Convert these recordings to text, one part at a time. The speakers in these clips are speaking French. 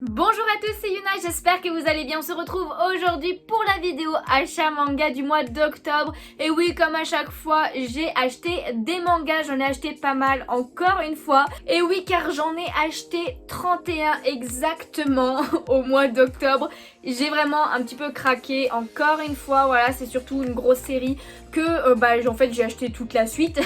Bonjour à tous, c'est Yuna, j'espère que vous allez bien. On se retrouve aujourd'hui pour la vidéo achat manga du mois d'octobre. Et oui, comme à chaque fois, j'ai acheté des mangas, j'en ai acheté pas mal encore une fois. Et oui, car j'en ai acheté 31 exactement au mois d'octobre. J'ai vraiment un petit peu craqué encore une fois, voilà, c'est surtout une grosse série que en fait j'ai acheté toute la suite.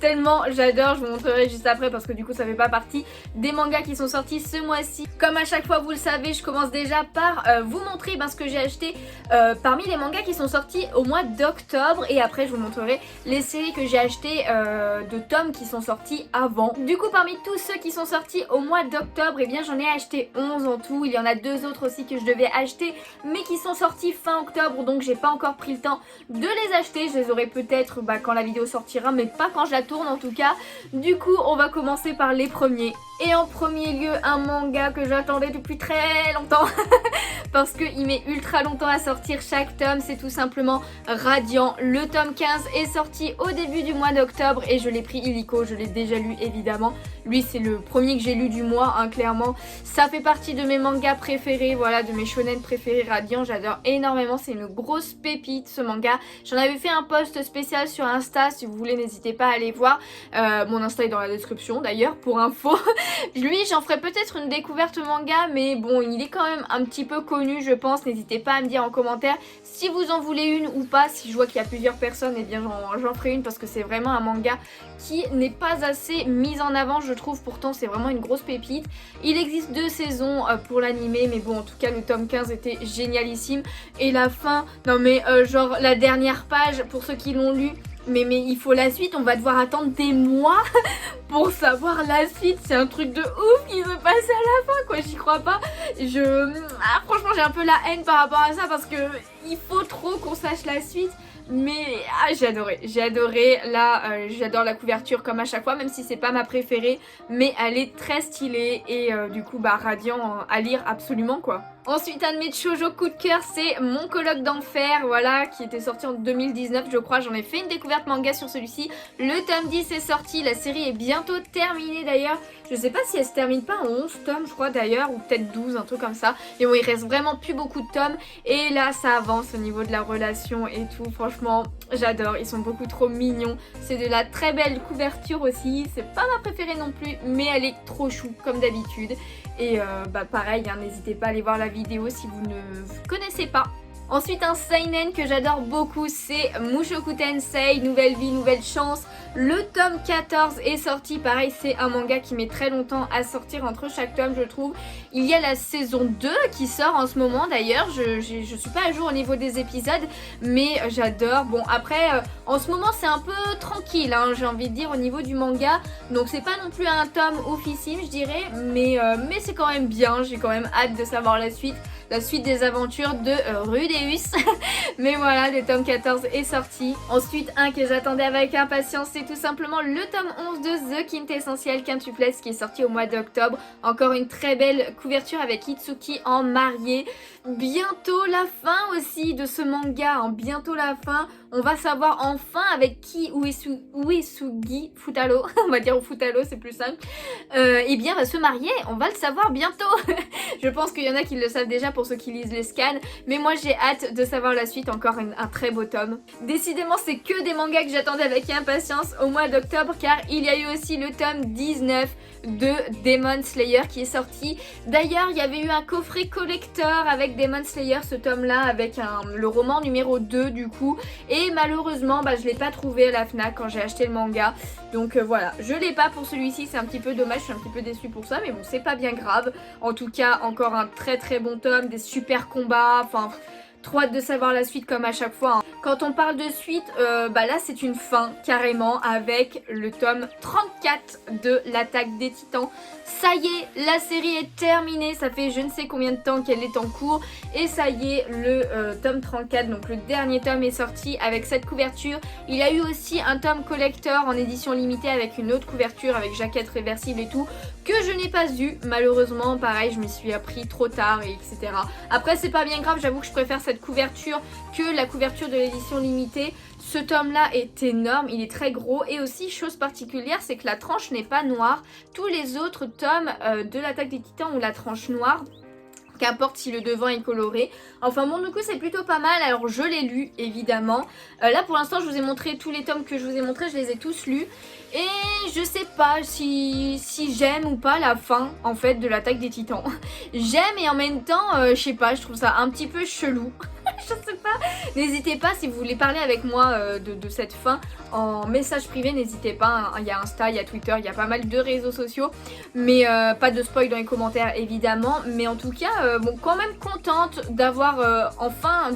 Tellement j'adore, je vous montrerai juste après parce que du coup ça fait pas partie des mangas qui sont sortis ce mois-ci. Comme à chaque fois vous le savez, je commence déjà par vous montrer ce que j'ai acheté parmi les mangas qui sont sortis au mois d'octobre. Et après je vous montrerai les séries que j'ai achetées de tomes qui sont sortis avant. Du coup parmi tous ceux qui sont sortis au mois d'octobre, eh bien j'en ai acheté 11 en tout. Il y en a deux autres aussi que je devais acheter mais qui sont sortis fin octobre, donc j'ai pas encore pris le temps de les acheter. Je les aurai peut-être quand la vidéo sortira, mais pas quand je la tourne en tout cas. Du coup on va commencer par les premiers. Et en premier lieu un manga que j'attendais depuis très longtemps parce qu'il met ultra longtemps à sortir chaque tome, c'est tout simplement Radiant. Le tome 15 est sorti au début du mois d'octobre et je l'ai pris illico, je l'ai déjà lu évidemment. Lui c'est le premier que j'ai lu du mois, clairement. Ça fait partie de mes mangas préférés, voilà, de mes shonen préférés. Radiant, j'adore énormément, c'est une grosse pépite ce manga. J'en avais fait un post spécial sur Insta, si vous voulez n'hésitez pas à aller voir. Mon Insta est dans la description d'ailleurs pour info. Lui j'en ferai peut-être une découverte manga, mais bon il est quand même un petit peu connu je pense. N'hésitez pas à me dire en commentaire si vous en voulez une ou pas. Si je vois qu'il y a plusieurs personnes, et bien j'en ferai une parce que c'est vraiment un manga qui n'est pas assez mis en avant je trouve. Pourtant c'est vraiment une grosse pépite. Il existe 2 saisons pour l'animé, mais bon en tout cas le tome 15 était génialissime. Et la fin, non mais genre la dernière page pour ceux qui l'ont lu, mais il faut la suite, on va devoir attendre des mois pour savoir la suite. C'est un truc de ouf qui se passe à la fin quoi, j'y crois pas. Franchement j'ai un peu la haine par rapport à ça parce que il faut trop qu'on sache la suite. Mais j'ai adoré, là j'adore la couverture comme à chaque fois, même si c'est pas ma préférée, mais elle est très stylée et du coup Radiant à lire absolument quoi. Ensuite un de mes shoujo coup de cœur c'est Mon Colloque d'Enfer, voilà, qui était sorti en 2019 je crois. J'en ai fait une découverte manga sur celui-ci. Le tome 10 est sorti, la série est bientôt terminée d'ailleurs. Je sais pas si elle se termine pas en 11 tomes je crois d'ailleurs, ou peut-être 12, un truc comme ça. Mais bon il reste vraiment plus beaucoup de tomes et là ça avance au niveau de la relation et tout. Franchement j'adore, ils sont beaucoup trop mignons. C'est de la très belle couverture aussi. C'est pas ma préférée non plus mais elle est trop chou comme d'habitude. Et pareil n'hésitez pas à aller voir la vidéo si vous ne connaissez pas. Ensuite un seinen que j'adore beaucoup c'est Mushoku Tensei, Nouvelle vie, nouvelle chance. Le tome 14 est sorti, pareil c'est un manga qui met très longtemps à sortir entre chaque tome je trouve. Il y a la saison 2 qui sort en ce moment d'ailleurs, je suis pas à jour au niveau des épisodes mais j'adore. Bon après en ce moment c'est un peu tranquille j'ai envie de dire au niveau du manga. Donc c'est pas non plus un tome oufissime je dirais, mais c'est quand même bien, j'ai quand même hâte de savoir la suite des aventures de Rudeus. Mais voilà, le tome 14 est sorti. Ensuite, un que j'attendais avec impatience, c'est tout simplement le tome 11 de The Quintessentiel Quintuplex qui est sorti au mois d'octobre. Encore une très belle couverture avec Itsuki en mariée. Bientôt la fin aussi de ce manga, bientôt la fin. On va savoir enfin avec qui Uesugi Futaro, on va dire Futaro c'est plus simple, va se marier, on va le savoir bientôt. Je pense qu'il y en a qui le savent déjà pour ceux qui lisent les scans, mais moi j'ai hâte de savoir la suite, encore un très beau tome. Décidément c'est que des mangas que j'attendais avec impatience au mois d'octobre car il y a eu aussi le tome 19 de Demon Slayer qui est sorti. D'ailleurs il y avait eu un coffret collector avec Demon Slayer, ce tome là avec le roman numéro 2 du coup, et malheureusement je l'ai pas trouvé à la FNAC quand j'ai acheté le manga. Donc voilà, je l'ai pas pour celui-ci, c'est un petit peu dommage, je suis un petit peu déçue pour ça, mais bon c'est pas bien grave. En tout cas encore un très très bon tome, des super combats, enfin trop hâte de savoir la suite comme à chaque fois. Quand on parle de suite, là c'est une fin carrément avec le tome 34 de l'attaque des titans. Ça y est, la série est terminée, ça fait je ne sais combien de temps qu'elle est en cours et ça y est, le tome 34, donc le dernier tome est sorti avec cette couverture. Il y a eu aussi un tome collector en édition limitée avec une autre couverture avec jaquette réversible et tout que je n'ai pas eu malheureusement. Pareil, je m'y suis appris trop tard et etc. Après c'est pas bien grave, j'avoue que je préfère cette couverture que la couverture de l'édition limitée. Ce tome là est énorme, il est très gros et aussi chose particulière c'est que la tranche n'est pas noire. Tous les autres tomes de l'attaque des titans ont la tranche noire. Qu'importe si le devant est coloré. Enfin bon, du coup c'est plutôt pas mal. Alors je l'ai lu évidemment. Là pour l'instant je vous ai montré tous les tomes que je vous ai montrés. Je les ai tous lus. Et je sais pas si j'aime ou pas la fin en fait de l'attaque des titans. J'aime et en même temps je sais pas, je trouve ça un petit peu chelou. Je sais pas. N'hésitez pas si vous voulez parler avec moi de cette fin en message privé, n'hésitez pas. Il y a Insta, il y a Twitter, il y a pas mal de réseaux sociaux. Mais pas de spoil dans les commentaires évidemment. Mais en tout cas, bon, quand même contente d'avoir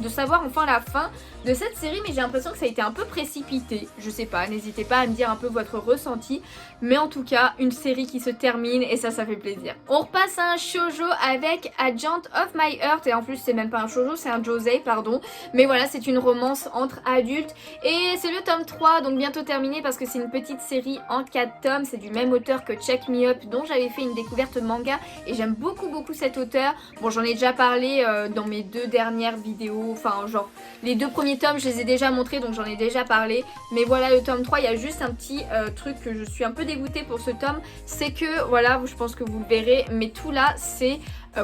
de savoir enfin la fin de cette série. Mais j'ai l'impression que ça a été un peu précipité. Je sais pas, n'hésitez pas à me dire un peu votre ressenti. Mais en tout cas, une série qui se termine et ça fait plaisir. On repasse à un shoujo avec Agent of My Heart. Et en plus, c'est même pas un shoujo, c'est un josei, pardon. Mais voilà, c'est une romance entre adultes. Et c'est le tome 3, donc bientôt terminé parce que c'est une petite série en 4 tomes. C'est du même auteur que Check Me Up, dont j'avais fait une découverte manga. Et j'aime beaucoup cet auteur. Bon, j'en ai déjà parlé dans mes 2 dernières vidéos. Enfin, genre, les 2 premiers tomes, je les ai déjà montrés, donc j'en ai déjà parlé. Mais voilà, le tome 3, il y a juste un petit truc que je suis un peu dégoûtée pour ce tome. C'est que, voilà, je pense que vous le verrez, mais tout là, c'est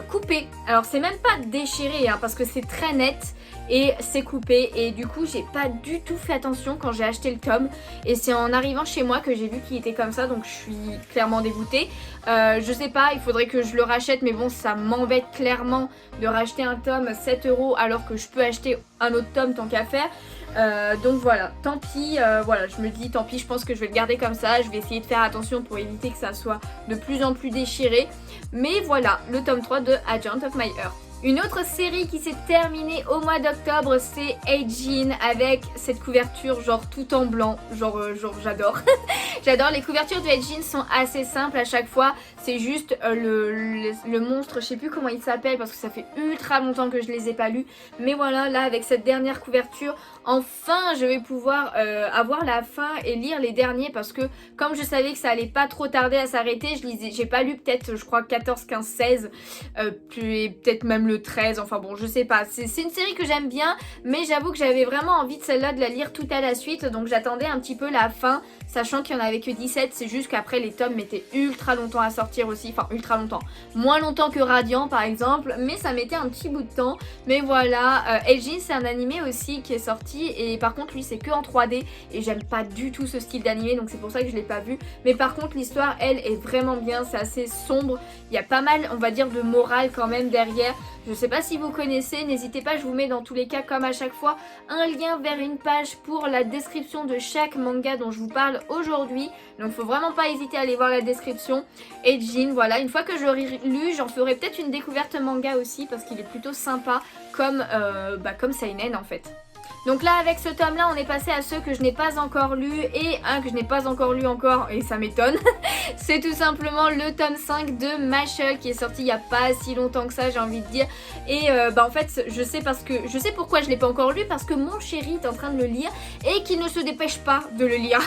coupé. Alors, c'est même pas déchiré, hein, parce que c'est très net. Et c'est coupé et du coup j'ai pas du tout fait attention quand j'ai acheté le tome. Et c'est en arrivant chez moi que j'ai vu qu'il était comme ça, donc je suis clairement dégoûtée. Je sais pas, il faudrait que je le rachète, mais bon ça m'embête clairement de racheter un tome 7 € alors que je peux acheter un autre tome tant qu'à faire. Donc voilà, tant pis, voilà, je me dis tant pis, je pense que je vais le garder comme ça. Je vais essayer de faire attention pour éviter que ça soit de plus en plus déchiré. Mais voilà, le tome 3 de Agent of My Heart. Une autre série qui s'est terminée au mois d'octobre, c'est Eijin avec cette couverture genre tout en blanc, genre j'adore. J'adore, les couvertures de Eijin sont assez simples à chaque fois, c'est juste le monstre, je sais plus comment il s'appelle parce que ça fait ultra longtemps que je les ai pas lus. Mais voilà, là avec cette dernière couverture, enfin je vais pouvoir avoir la fin et lire les derniers parce que comme je savais que ça allait pas trop tarder à s'arrêter, j'ai pas lu peut-être je crois 14, 15, 16, puis peut-être même le 13, enfin bon je sais pas, c'est une série que j'aime bien mais j'avoue que j'avais vraiment envie de celle-là de la lire tout à la suite, donc j'attendais un petit peu la fin, sachant qu'il n'y en avait que 17, c'est juste qu'après les tomes mettaient ultra longtemps à sortir aussi, enfin ultra longtemps, moins longtemps que Radiant par exemple, mais ça mettait un petit bout de temps. Mais voilà, Eijin c'est un animé aussi qui est sorti et par contre lui c'est que en 3D et j'aime pas du tout ce style d'animé, donc c'est pour ça que je l'ai pas vu. Mais par contre l'histoire elle est vraiment bien, c'est assez sombre, il y a pas mal on va dire de morale quand même derrière. Je sais pas si vous connaissez, n'hésitez pas, je vous mets dans tous les cas comme à chaque fois un lien vers une page pour la description de chaque manga dont je vous parle aujourd'hui. Donc faut vraiment pas hésiter à aller voir la description. Eijin, voilà, une fois que j'aurai lu, j'en ferai peut-être une découverte manga aussi parce qu'il est plutôt sympa comme Seinen en fait. Donc là avec ce tome là on est passé à ceux que je n'ai pas encore lu et un que je n'ai pas encore lu encore et ça m'étonne. C'est tout simplement le tome 5 de Mashle qui est sorti il n'y a pas si longtemps que ça j'ai envie de dire. Et en fait je sais pourquoi je l'ai pas encore lu parce que mon chéri est en train de le lire et qu'il ne se dépêche pas de le lire.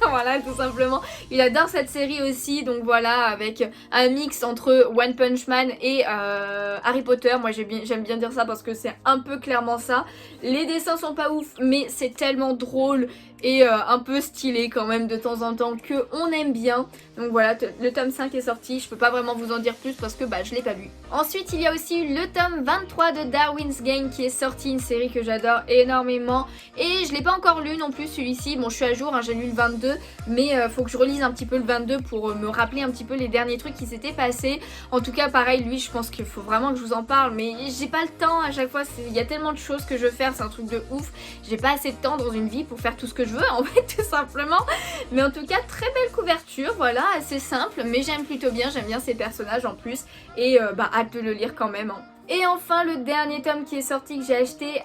Voilà tout simplement. Il adore cette série aussi donc voilà avec un mix entre One Punch Man et Harry Potter. Moi j'aime bien dire ça parce que c'est un peu clairement ça. Les dessins sont pas ouf mais c'est tellement drôle et un peu stylé quand même de temps en temps que on aime bien. Donc voilà, le tome 5 est sorti, je peux pas vraiment vous en dire plus parce que je l'ai pas lu. Ensuite il y a aussi eu le tome 23 de Darwin's Game qui est sorti, une série que j'adore énormément et je l'ai pas encore lu non plus celui-ci. Bon je suis à jour, hein, j'ai lu le 22 mais faut que je relise un petit peu le 22 pour me rappeler un petit peu les derniers trucs qui s'étaient passés. En tout cas pareil lui je pense qu'il faut vraiment que je vous en parle mais j'ai pas le temps à chaque fois, il y a tellement de choses que je veux faire, c'est un truc de ouf. J'ai pas assez de temps dans une vie pour faire tout ce que je veux en fait tout simplement. Mais en tout cas très belle couverture, voilà, assez simple mais j'aime plutôt bien, j'aime bien ces personnages en plus et hâte de le lire quand même hein. Et enfin le dernier tome qui est sorti que j'ai acheté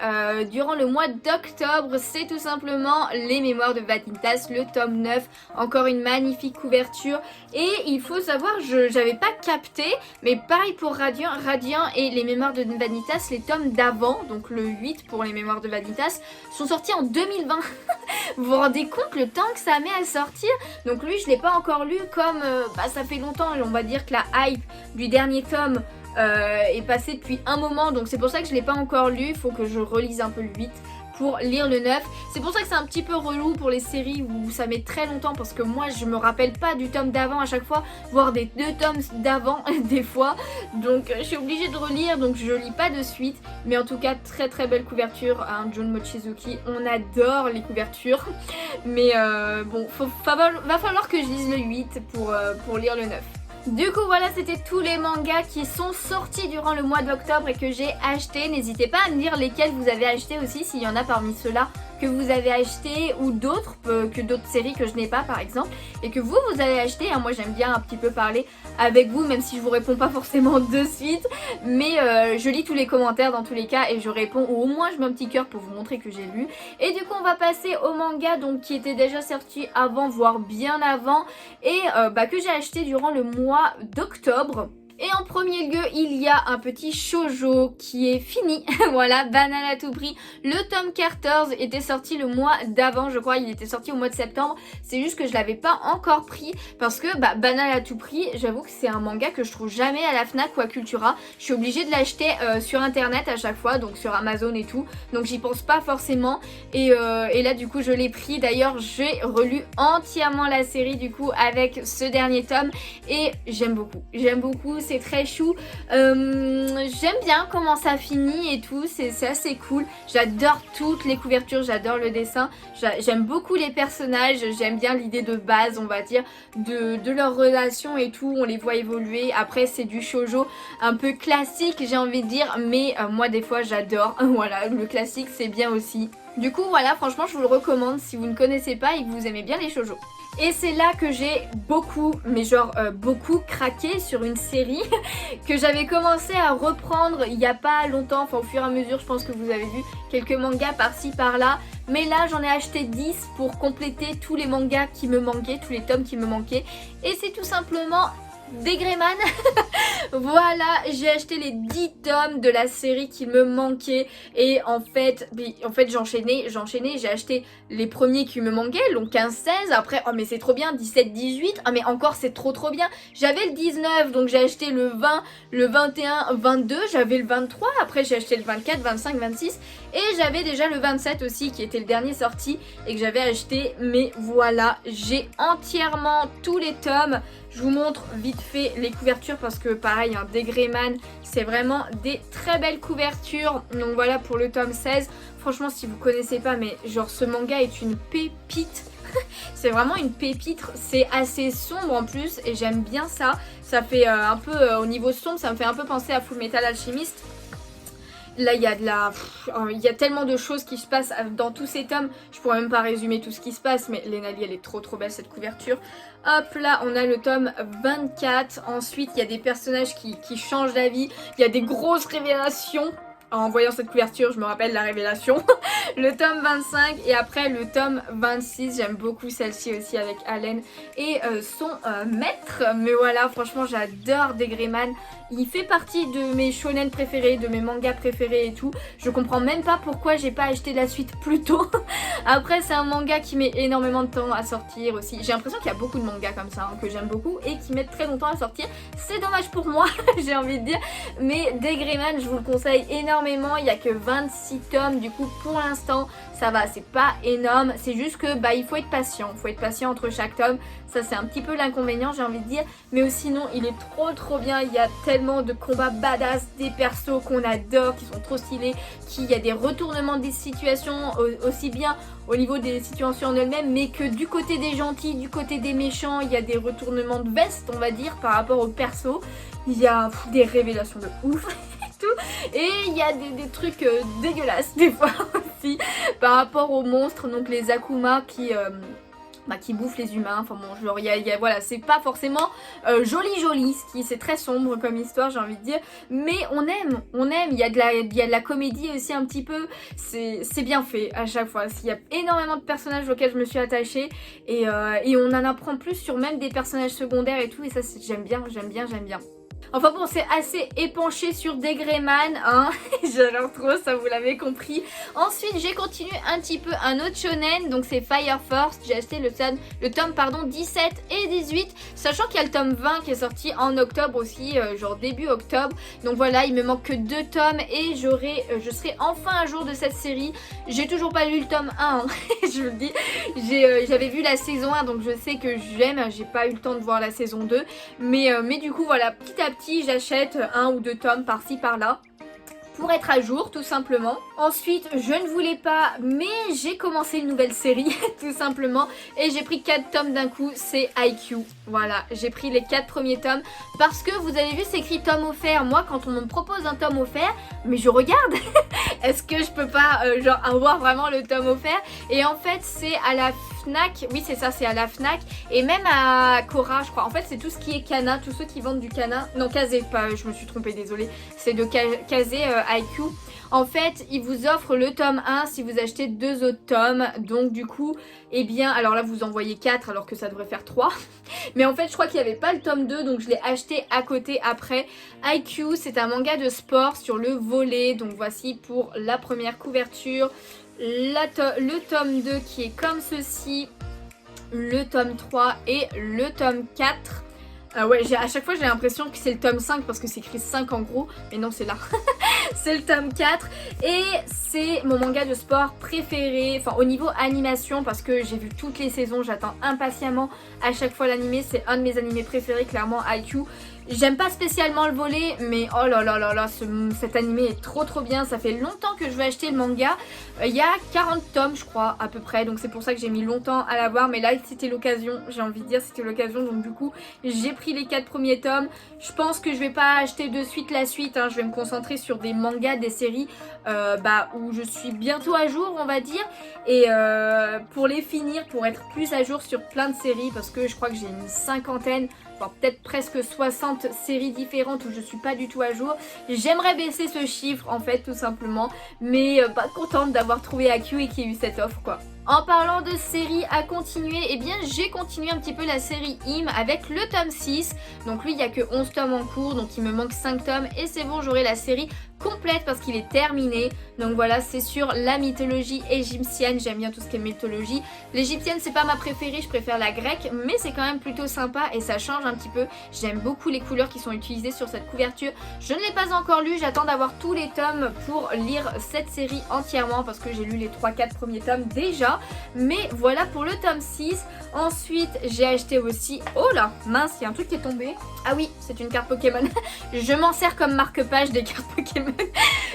durant le mois d'octobre, c'est tout simplement Les Mémoires de Vanitas, le tome 9, encore une magnifique couverture. Et il faut savoir, j'avais pas capté, mais pareil pour Radiant et Les Mémoires de Vanitas, les tomes d'avant, donc le 8 pour Les Mémoires de Vanitas, sont sortis en 2020. Vous vous rendez compte le temps que ça met à sortir? Donc lui je l'ai pas encore lu comme ça fait longtemps, on va dire que la hype du dernier tome est passé depuis un moment, donc c'est pour ça que je l'ai pas encore lu, il faut que je relise un peu le 8 pour lire le 9. C'est pour ça que c'est un petit peu relou pour les séries où ça met très longtemps, parce que moi je me rappelle pas du tome d'avant à chaque fois, voire des 2 tomes d'avant des fois, donc je suis obligée de relire, donc je lis pas de suite. Mais en tout cas très très belle couverture, hein, Jun Mochizuki, on adore les couvertures. Mais bon, va falloir que je lise le 8 pour lire le 9. Du coup voilà, c'était tous les mangas qui sont sortis durant le mois d'octobre et que j'ai acheté. N'hésitez pas à me dire lesquels vous avez acheté aussi, s'il y en a parmi ceux-là que vous avez acheté, ou d'autres, que d'autres séries que je n'ai pas par exemple, et que vous avez acheté, hein. Moi j'aime bien un petit peu parler avec vous, même si je vous réponds pas forcément de suite, mais je lis tous les commentaires dans tous les cas et je réponds, ou au moins je mets un petit cœur pour vous montrer que j'ai lu. Et du coup on va passer au manga donc qui était déjà sorti avant, voire bien avant, et que j'ai acheté durant le mois d'octobre. Et en premier lieu, il y a un petit shoujo qui est fini. Voilà, Banane à tout prix. Le tome 14 était sorti le mois d'avant, je crois. Il était sorti au mois de septembre. C'est juste que je l'avais pas encore pris parce que Banane à tout prix, j'avoue que c'est un manga que je trouve jamais à la Fnac ou à Cultura. Je suis obligée de l'acheter sur internet à chaque fois, donc sur Amazon et tout. Donc j'y pense pas forcément. Et là du coup je l'ai pris. D'ailleurs j'ai relu entièrement la série du coup avec ce dernier tome. Et j'aime beaucoup. J'aime beaucoup. C'est très chou. J'aime bien comment ça finit et tout, c'est assez cool. J'adore toutes les couvertures, j'adore le dessin, j'aime beaucoup les personnages, j'aime bien l'idée de base, on va dire, de leur relation et tout, on les voit évoluer. Après c'est du shoujo un peu classique, j'ai envie de dire, mais moi des fois j'adore. Voilà, le classique c'est bien aussi. Du coup voilà, franchement je vous le recommande si vous ne connaissez pas et que vous aimez bien les shoujo. Et c'est là que j'ai beaucoup, mais genre beaucoup craqué sur une série que j'avais commencé à reprendre il n'y a pas longtemps, enfin au fur et à mesure je pense que vous avez vu quelques mangas par-ci par-là. Mais là j'en ai acheté 10 pour compléter tous les mangas qui me manquaient, tous les tomes qui me manquaient. Et c'est tout simplement Degreman. Voilà, j'ai acheté les 10 tomes de la série qui me manquaient. Et en fait j'enchaînais, j'ai acheté les premiers qui me manquaient, donc 15-16, après oh mais c'est trop bien, 17-18, ah mais encore c'est trop bien. J'avais le 19, donc j'ai acheté le 20, le 21, 22, j'avais le 23, après j'ai acheté le 24, 25, 26 et j'avais déjà le 27 aussi qui était le dernier sorti et que j'avais acheté. Mais voilà, j'ai entièrement tous les tomes. Je vous montre vite fait les couvertures parce que pareil, un Degreman, c'est vraiment des très belles couvertures. Donc voilà pour le tome 16. Franchement si vous connaissez pas, mais genre ce manga est une pépite. C'est vraiment une pépite, c'est assez sombre en plus et j'aime bien ça. Ça fait un peu, au niveau sombre, ça me fait un peu penser à Full Metal Alchemist. Là il y a tellement de choses qui se passent dans tous ces tomes. Je pourrais même pas résumer tout ce qui se passe, mais Lenali elle est trop belle cette couverture. Hop là on a le tome 24. Ensuite il y a des personnages qui changent d'avis. Il y a des grosses révélations. En voyant cette couverture, je me rappelle la révélation. Le tome 25 et après le tome 26. J'aime beaucoup celle-ci aussi avec Allen et son maître. Mais voilà, franchement, j'adore Degreman. Il fait partie de mes shonen préférés, de mes mangas préférés et tout. Je comprends même pas pourquoi j'ai pas acheté la suite plus tôt. Après, c'est un manga qui met énormément de temps à sortir aussi. J'ai l'impression qu'il y a beaucoup de mangas comme ça, hein, que j'aime beaucoup et qui mettent très longtemps à sortir. C'est dommage pour moi, j'ai envie de dire. Mais Degreman, je vous le conseille énormément. Il n'y a que 26 tomes du coup pour l'instant, ça va, c'est pas énorme, c'est juste que il faut être patient, entre chaque tome. Ça c'est un petit peu l'inconvénient, j'ai envie de dire, mais sinon il est trop bien. Il y a tellement de combats badass, des persos qu'on adore, qui sont trop stylés, il y a des retournements des situations, aussi bien au niveau des situations en elles-mêmes, mais que du côté des gentils, du côté des méchants, il y a des retournements de veste, on va dire, par rapport aux persos. Il y a des révélations de ouf. Et il y a des trucs dégueulasses des fois aussi par rapport aux monstres, donc les Akuma qui bouffent les humains. Enfin bon, genre voilà, c'est pas forcément joli, c'est très sombre comme histoire, j'ai envie de dire, mais on aime, il y a de la comédie aussi un petit peu, c'est bien fait à chaque fois. Il y a énormément de personnages auxquels je me suis attachée et on en apprend plus sur même des personnages secondaires et tout, et ça j'aime bien. Enfin bon, c'est assez épanché sur des Greyman, hein. J'adore trop, ça vous l'avez compris. Ensuite, j'ai continué un petit peu un autre shonen, donc c'est Fire Force. J'ai acheté le tome 17 et 18, sachant qu'il y a le tome 20 qui est sorti en octobre aussi, genre début octobre. Donc voilà, il me manque que 2 tomes et je serai enfin à jour de cette série. J'ai toujours pas lu le tome 1, hein. Je vous le dis. J'avais vu la saison 1, donc je sais que j'aime. J'ai pas eu le temps de voir la saison 2. Mais du coup, voilà, petit à petit, j'achète 1 ou 2 tomes par-ci par-là pour être à jour tout simplement. Ensuite, je ne voulais pas, mais j'ai commencé une nouvelle série tout simplement et j'ai pris 4 tomes d'un coup, c'est IQ. Voilà, j'ai pris les 4 premiers tomes parce que vous avez vu, c'est écrit tome offert. Moi, quand on me propose un tome offert, mais je regarde. Est-ce que je peux pas genre avoir vraiment le tome offert? Et en fait, c'est à la Fnac, oui c'est ça, c'est à la Fnac et même à Cora je crois. En fait c'est tout ce qui est Kana, tous ceux qui vendent du Kana, non Kazé, pas, je me suis trompée, désolée, c'est de Kazé IQ. En fait ils vous offrent le tome 1 si vous achetez 2 autres tomes, donc du coup eh bien, alors là vous en voyez 4 alors que ça devrait faire 3. Mais en fait je crois qu'il n'y avait pas le tome 2 donc je l'ai acheté à côté après. IQ c'est un manga de sport sur le volley, donc voici pour la première couverture. Le tome 2 qui est comme ceci, le tome 3 et le tome 4. Ouais, à chaque fois j'ai l'impression que c'est le tome 5 parce que c'est écrit 5 en gros, mais non c'est là. C'est le tome 4 et c'est mon manga de sport préféré, enfin au niveau animation parce que j'ai vu toutes les saisons, j'attends impatiemment à chaque fois l'animé, c'est un de mes animés préférés clairement, IQ. J'aime pas spécialement le volet, mais oh là là là là, cet animé est trop bien. Ça fait longtemps que je veux acheter le manga. Il y a 40 tomes je crois à peu près, donc c'est pour ça que j'ai mis longtemps à l'avoir. Mais là c'était l'occasion, j'ai envie de dire c'était l'occasion. Donc du coup j'ai pris les 4 premiers tomes. Je pense que je vais pas acheter de suite la suite, hein. Je vais me concentrer sur des mangas, des séries où je suis bientôt à jour on va dire. Et pour les finir, pour être plus à jour sur plein de séries, parce que je crois que j'ai une cinquantaine, peut-être presque 60 séries différentes où je suis pas du tout à jour. J'aimerais baisser ce chiffre en fait tout simplement, mais pas contente d'avoir trouvé AQ et qu'il y ait eu cette offre quoi. En parlant de séries à continuer, eh bien j'ai continué un petit peu la série Him avec le tome 6. Donc lui il n'y a que 11 tomes en cours, donc il me manque 5 tomes et c'est bon, j'aurai la série complète parce qu'il est terminé. Donc voilà, c'est sur la mythologie égyptienne, j'aime bien tout ce qui est mythologie. L'égyptienne c'est pas ma préférée, je préfère la grecque, mais c'est quand même plutôt sympa et ça change un petit peu. J'aime beaucoup les couleurs qui sont utilisées sur cette couverture. Je ne l'ai pas encore lu, j'attends d'avoir tous les tomes pour lire cette série entièrement parce que j'ai lu les 3-4 premiers tomes déjà. Mais voilà pour le tome 6. Ensuite j'ai acheté aussi, oh là mince, il y a un truc qui est tombé. Ah oui, c'est une carte Pokémon. Je m'en sers comme marque-page des cartes Pokémon.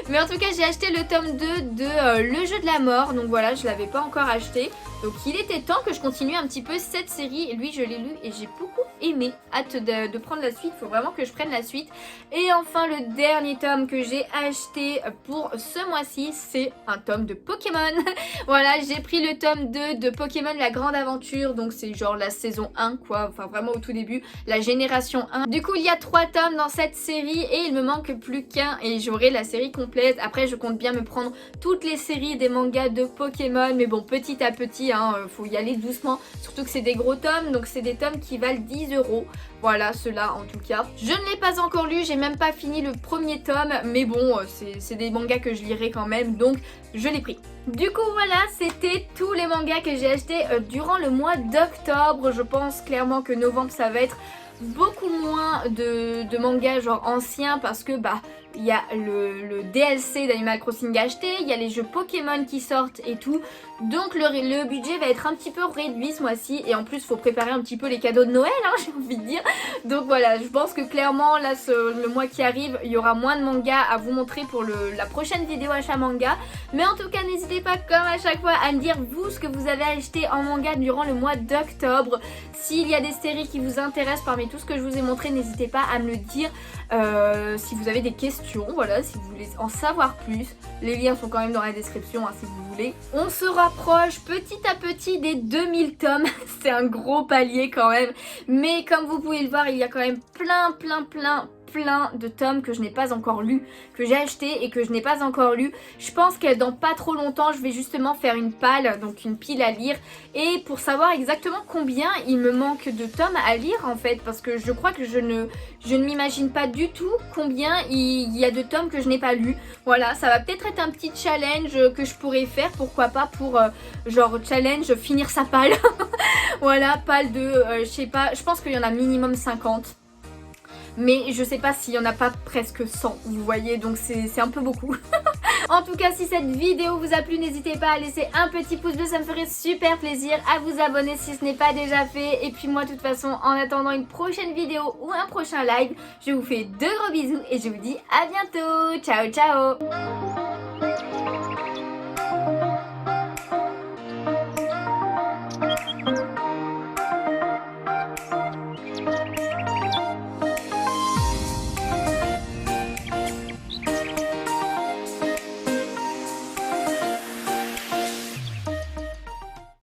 Mais en tout cas j'ai acheté le tome 2 de Le Jeu de la Mort. Donc voilà, je l'avais pas encore acheté. Donc il était temps que je continue un petit peu cette série. Lui je l'ai lu et j'ai beaucoup aimé. Hâte de prendre la suite, il faut vraiment que je prenne la suite. Et enfin le dernier tome que j'ai acheté pour ce mois-ci, c'est un tome de Pokémon. Voilà, j'ai pris le tome 2 de Pokémon La Grande Aventure. Donc c'est genre la saison 1 quoi, enfin vraiment au tout début, la génération 1. Du coup il y a 3 tomes dans cette série et il me manque plus qu'un et j'aurai la série complète. Après je compte bien me prendre toutes les séries des mangas de Pokémon, mais bon petit à petit hein, faut y aller doucement, surtout que c'est des gros tomes, donc c'est des tomes qui valent 10 €. Voilà, ceux-là en tout cas. Je ne l'ai pas encore lu, j'ai même pas fini le premier tome, mais bon, c'est des mangas que je lirai quand même, donc je l'ai pris. Du coup voilà, c'était tous les mangas que j'ai achetés durant le mois d'octobre. Je pense clairement que novembre ça va être beaucoup moins de mangas genre anciens parce que bah il y a le DLC d'Animal Crossing acheté, il y a les jeux Pokémon qui sortent et tout. Donc le budget va être un petit peu réduit ce mois-ci et en plus il faut préparer un petit peu les cadeaux de Noël hein, j'ai envie de dire. Donc voilà, je pense que clairement là le mois qui arrive il y aura moins de mangas à vous montrer pour la prochaine vidéo achat manga. Mais en tout cas n'hésitez pas comme à chaque fois à me dire vous ce que vous avez acheté en manga durant le mois d'octobre. S'il y a des séries qui vous intéressent parmi tout ce que je vous ai montré, n'hésitez pas à me le dire. Si vous avez des questions, voilà, si vous voulez en savoir plus, les liens sont quand même dans la description hein, si vous voulez. On se rapproche petit à petit des 2000 tomes, c'est un gros palier quand même, mais comme vous pouvez le voir il y a quand même plein plein de tomes que je n'ai pas encore lus, que j'ai acheté et que je n'ai pas encore lu. Je pense que dans pas trop longtemps je vais justement faire une palle, donc une pile à lire, et pour savoir exactement combien il me manque de tomes à lire en fait, parce que je crois que je ne m'imagine pas du tout combien il y a de tomes que je n'ai pas lus. Voilà, ça va peut-être être un petit challenge que je pourrais faire, pourquoi pas, pour genre challenge finir sa palle. Voilà, palle de, je sais pas, je pense qu'il y en a minimum 50. Mais je sais pas s'il y en a pas presque 100, vous voyez, donc c'est un peu beaucoup. En tout cas, si cette vidéo vous a plu, n'hésitez pas à laisser un petit pouce bleu, ça me ferait super plaisir, à vous abonner si ce n'est pas déjà fait. Et puis moi, de toute façon, en attendant une prochaine vidéo ou un prochain live, je vous fais de gros bisous et je vous dis à bientôt. Ciao, ciao.